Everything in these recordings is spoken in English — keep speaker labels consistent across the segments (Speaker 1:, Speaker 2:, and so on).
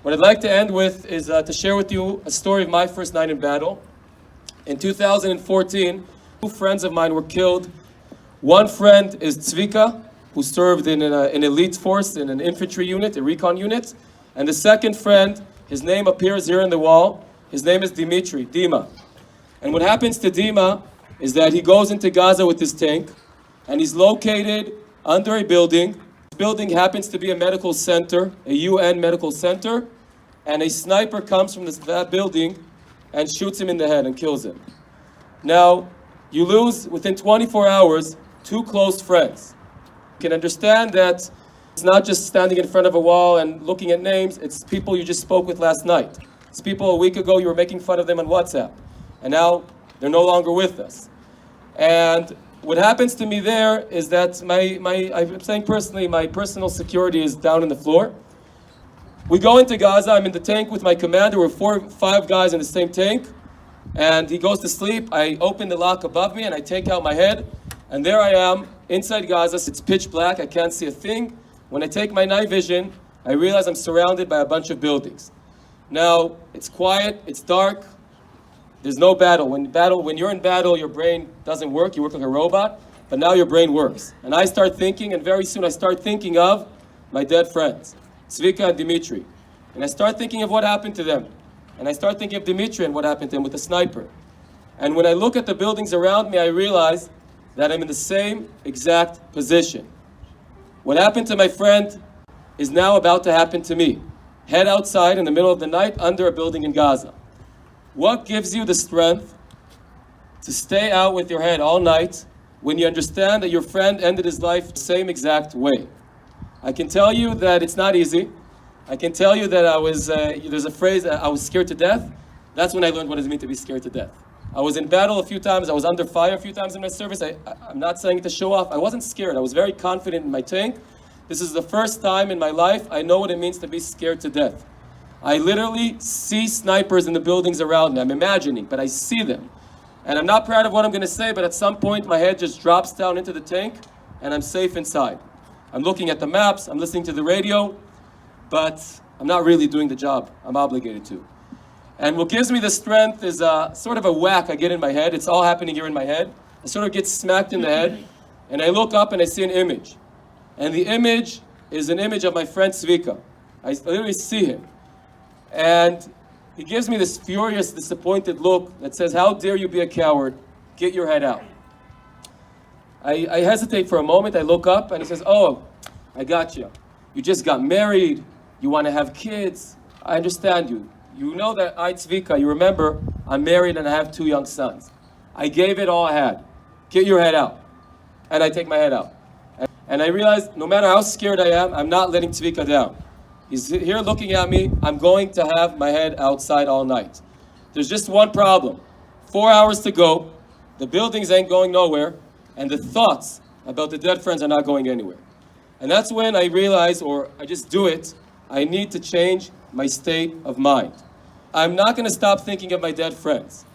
Speaker 1: What I'd like to end with is to share with you a story of my first night in battle. In 2014, two friends of mine were killed. One friend is Tzvika, who served in an elite force, in an infantry unit, a recon unit. And the second friend, his name appears here on the wall. His name is Dima. And what happens to Dima is that he goes into Gaza with his tank, and he's located under a building. This building happens to be a medical center, a UN medical center, and a sniper comes from that building and shoots him in the head and kills him. Now, you lose, within 24 hours, two close friends. You can understand that it's not just standing in front of a wall and looking at names, it's people you just spoke with last night. It's people a week ago you were making fun of them on WhatsApp, and now they're no longer with us. And what happens to me there is that I'm saying personally, my personal security is down on the floor. We go into Gaza, I'm in the tank with my commander, we're 4 or 5 guys in the same tank, and he goes to sleep. I open the lock above me and I take out my head, and there I am inside Gaza. It's pitch black, I can't see a thing. When I take my night vision, I realize I'm surrounded by a bunch of buildings. Now, it's quiet, it's dark, there's no battle. When you're in battle, your brain doesn't work, you work like a robot, but now your brain works. And I start thinking, and very soon I start thinking of my dead friends, Tzvika and Dimitri. And I start thinking of what happened to them. And I start thinking of Dimitri and what happened to him with the sniper. And when I look at the buildings around me, I realize that I'm in the same exact position. What happened to my friend is now about to happen to me. Head outside in the middle of the night under a building in Gaza. What gives you the strength to stay out with your head all night when you understand that your friend ended his life the same exact way? I can tell you that it's not easy. I can tell you that there's a phrase, I was scared to death. That's when I learned what it means to be scared to death. I was in battle a few times, I was under fire a few times in my service. I'm not saying it to show off. I wasn't scared, I was very confident in my tank. This is the first time in my life I know what it means to be scared to death. I literally see snipers in the buildings around me. I'm imagining, but I see them. And I'm not proud of what I'm gonna say, but at some point my head just drops down into the tank and I'm safe inside. I'm looking at the maps, I'm listening to the radio, but I'm not really doing the job I'm obligated to. And what gives me the strength is sort of a whack I get in my head. It's all happening here in my head. I sort of get smacked in the head, and I look up and I see an image. And the image is an image of my friend Tzvika. I literally see him. And he gives me this furious, disappointed look that says, "How dare you be a coward? Get your head out." I hesitate for a moment, I look up, and he says, "Oh, I got you. You just got married, you want to have kids. I understand you. You know that I, Tzvika, you remember, I'm married and I have 2 young sons. I gave it all I had. Get your head out." And I take my head out. And I realize, no matter how scared I am, I'm not letting Tzvika down. He's here looking at me, I'm going to have my head outside all night. There's just one problem. 4 hours to go, the buildings ain't going nowhere, and the thoughts about the dead friends are not going anywhere. And that's when I realize, or I just do it, I need to change my state of mind. I'm not going to stop thinking of my dead friends.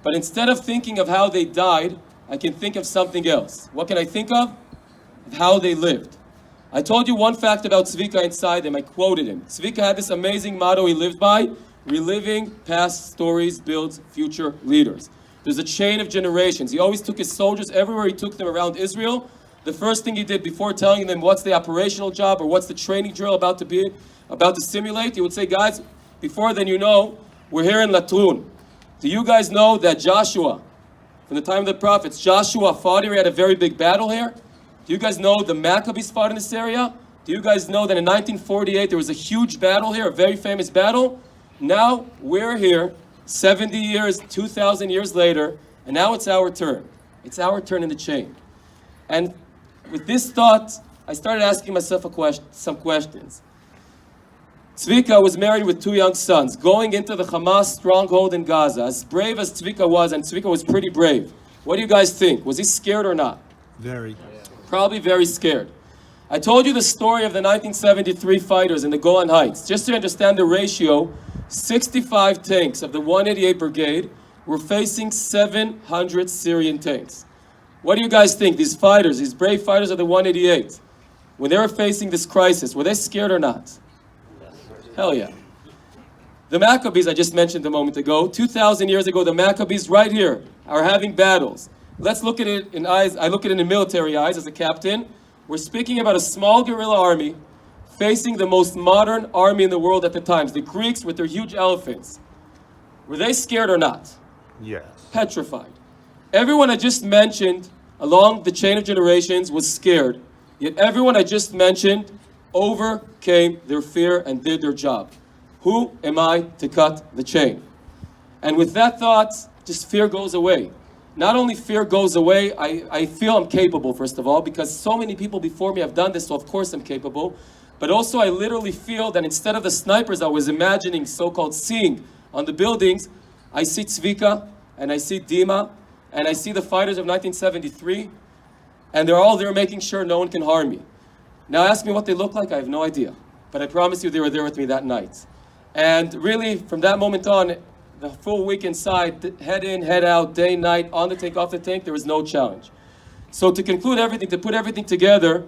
Speaker 1: But instead of thinking of how they died, I can think of something else. What can I think of? Of how they lived. I told you one fact about Tzvika inside him. I quoted him. Tzvika had this amazing motto he lived by: reliving past stories builds future leaders. There's a chain of generations. He always took his soldiers everywhere he took them around Israel. The first thing he did before telling them what's the operational job or what's the training drill about to simulate, he would say, "Guys, before then, you know, we're here in Latrun. Do you guys know that Joshua, from the time of the prophets, Joshua fought here, he had a very big battle here? Do you guys know the Maccabees fought in this area? Do you guys know that in 1948 there was a huge battle here, a very famous battle? Now we're here, 70 years, 2,000 years later, and now it's our turn. It's our turn in the chain." And with this thought, I started asking myself some questions. Tzvika was married with 2 young sons, going into the Hamas stronghold in Gaza. As brave as Tzvika was, and Tzvika was pretty brave, what do you guys think? Was he scared or not?
Speaker 2: Very.
Speaker 1: Probably very scared. I told you the story of the 1973 fighters in the Golan Heights. Just to understand the ratio, 65 tanks of the 188 Brigade were facing 700 Syrian tanks. What do you guys think? These fighters, these brave fighters of the 188, when they were facing this crisis, were they scared or not? Hell yeah. The Maccabees, I just mentioned a moment ago, 2,000 years ago, the Maccabees right here are having battles. Let's look at it in eyes. I look at it in military eyes as a captain. We're speaking about a small guerrilla army facing the most modern army in the world at the time, the Greeks with their huge elephants. Were they scared or not?
Speaker 2: Yes.
Speaker 1: Petrified. Everyone I just mentioned along the chain of generations was scared, yet everyone I just mentioned overcame their fear and did their job. Who am I to cut the chain? And with that thought, just fear goes away. Not only fear goes away, I feel I'm capable, first of all, because so many people before me have done this, so of course I'm capable. But also I literally feel that instead of the snipers I was imagining, so-called seeing on the buildings, I see Tzvika, and I see Dima, and I see the fighters of 1973, and they're all there making sure no one can harm me. Now ask me what they look like, I have no idea. But I promise you they were there with me that night. And really, from that moment on, the full week inside, head in, head out, day, night, on the tank, off the tank, there was no challenge. So to conclude everything, to put everything together,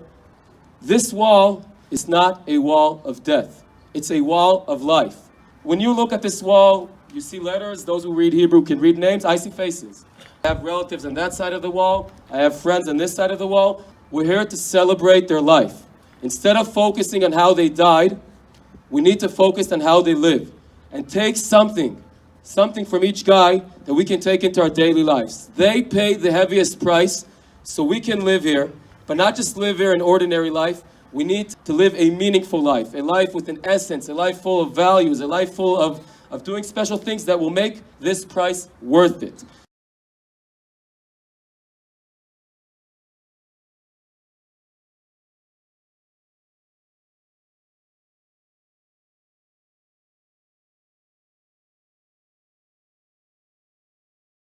Speaker 1: this wall is not a wall of death. It's a wall of life. When you look at this wall, you see letters. Those who read Hebrew can read names. I see faces. I have relatives on that side of the wall. I have friends on this side of the wall. We're here to celebrate their life. Instead of focusing on how they died, we need to focus on how they live and take something from each guy that we can take into our daily lives. They paid the heaviest price so we can live here, but not just live here an ordinary life. We need to live a meaningful life, a life with an essence, a life full of values, a life full of doing special things that will make this price worth it.